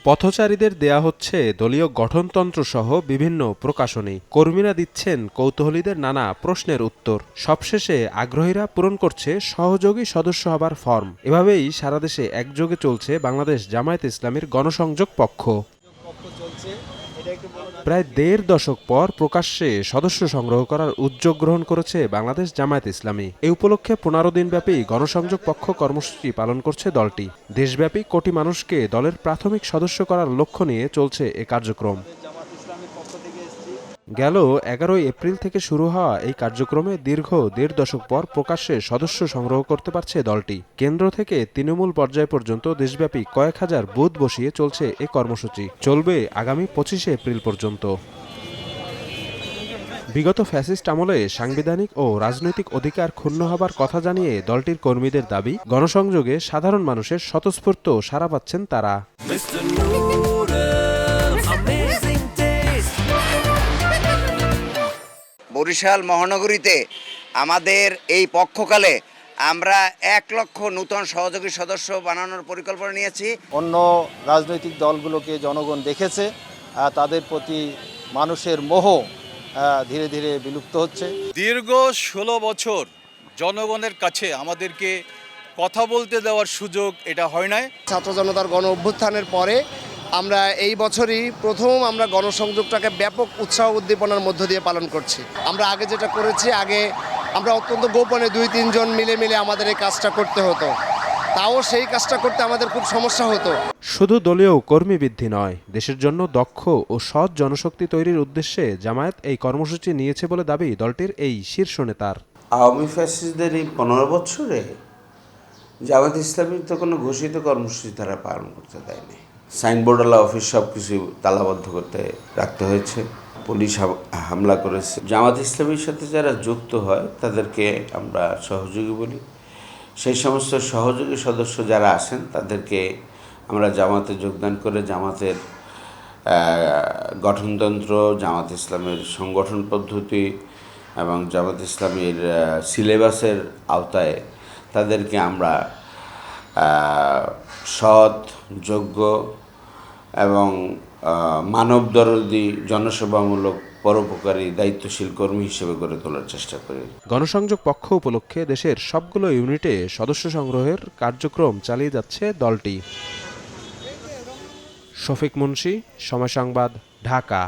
পথচারীদের দেয়া হচ্ছে দলীয় গঠনতন্ত্র সহ বিভিন্ন প্রকাশনী। কর্মীরা দিচ্ছেন কৌতূহলীদের নানা প্রশ্নের উত্তর। সবশেষে আগ্রহীরা পূরণ করছে সহযোগী সদস্য হবার ফরম। এভাবেই সারা দেশে একযোগে চলছে বাংলাদেশ জামায়াতে ইসলামীর গণসংযোগ পক্ষ। প্রায় দেড় দশক পর প্রকাশ্যে সদস্য সংগ্রহ করার উদ্যোগ গ্রহণ করেছে বাংলাদেশ জামায়াতে ইসলামী। এ উপলক্ষে 15 দিনব্যাপী গণসংযোগ পক্ষ কর্মসূচি পালন করছে দলটি। দেশব্যাপী কোটি মানুষকে দলের প্রাথমিক সদস্য করার লক্ষ্য নিয়ে চলছে এ কার্যক্রম। গেল 11 এপ্রিল থেকে শুরু হওয়া এই কার্যক্রমে দীর্ঘ দেড় দশক পর প্রকাশ্যে সদস্য সংগ্রহ করতে পারছে দলটি। কেন্দ্র থেকে তৃণমূল পর্যায় পর্যন্ত দেশব্যাপী কয়েক হাজার বুথ বসিয়ে চলছে এ কর্মসূচি। চলবে আগামী 25 এপ্রিল পর্যন্ত। বিগত ফ্যাসিস্ট আমলে সাংবিধানিক ও রাজনৈতিক অধিকার ক্ষুণ্ণ হবার কথা জানিয়ে দলটির কর্মীদের দাবি, গণসংযোগে সাধারণ মানুষের স্বতঃস্ফূর্ত সাড়া পাচ্ছেন তারা। বরিশাল মহানগরীতে আমাদের এই পক্ষকালে আমরা 1 লক্ষ নূতন সহযোগী সদস্য বানানোর পরিকল্পনা নিয়েছি। অন্য রাজনৈতিক দলগুলোকে জনগণ দেখেছে, তাদের প্রতি মানুষের মোহ ধীরে ধীরে বিলুপ্ত হচ্ছে। দীর্ঘ 16 বছর জনগণের কাছে আমাদেরকে কথা বলতে দেওয়ার সুযোগ এটা হয় নাই। ছাত্র জনতার গণ অভ্যুত্থানের পরে আমরা এই বছরই প্রথম আমরা গণসংযোগটাকে ব্যাপক উৎসাহ উদ্দীপনার মধ্য দিয়ে পালন করছি। আমরা আগে যেটা করেছি, আগে আমরা অত্যন্ত গোপনে 2-3 জন মিলে আমাদের এই কাজটা করতে হতো। তাও সেই কাজটা করতে আমাদের খুব সমস্যা হতো। শুধু দলীয় কর্মী বৃদ্ধি নয়, দেশের জন্য দক্ষ ও সৎ জনশক্তি তৈরির উদ্দেশ্যে জামায়াত এই কর্মসূচি নিয়েছে বলে দাবি দলটির এই শীর্ষ নেতার। আওয়ামী ফ্যাসিস্টদের এই 15 বছরে জামায়াত ইসলামী তো কোনো ঘোষিত কর্মসূচি তারা পালন করতে দেয়নি। সাইনবোর্ডওয়ালা অফিস সব কিছু তালাবদ্ধ করতে রাখতে হয়েছে, পুলিশ হামলা করেছে। জামায়াত ইসলামীর সাথে যারা যুক্ত হয় তাদেরকে আমরা সহযোগী বলি। সেই সমস্ত সহযোগী সদস্য যারা আসেন তাদেরকে আমরা জামাতে যোগদান করে জামাতের গঠনতন্ত্র, জামাত ইসলামের সংগঠন পদ্ধতি এবং জামাত ইসলামের সিলেবাসের আওতায় তাদেরকে আমরা সৎ, যোগ্য এবং মানবদরদী, জনসেবামূলক, পরোপকারী, দায়িত্বশীল কর্মী হিসেবে গড়ে তোলার চেষ্টা করি। গণসংযোগ পক্ষ উপলক্ষে দেশের সবগুলো ইউনিটে সদস্য সংগ্রহের কার্যক্রম চালিয়ে যাচ্ছে দলটি। শফিক মুন্সি, সময় সংবাদ, ঢাকা।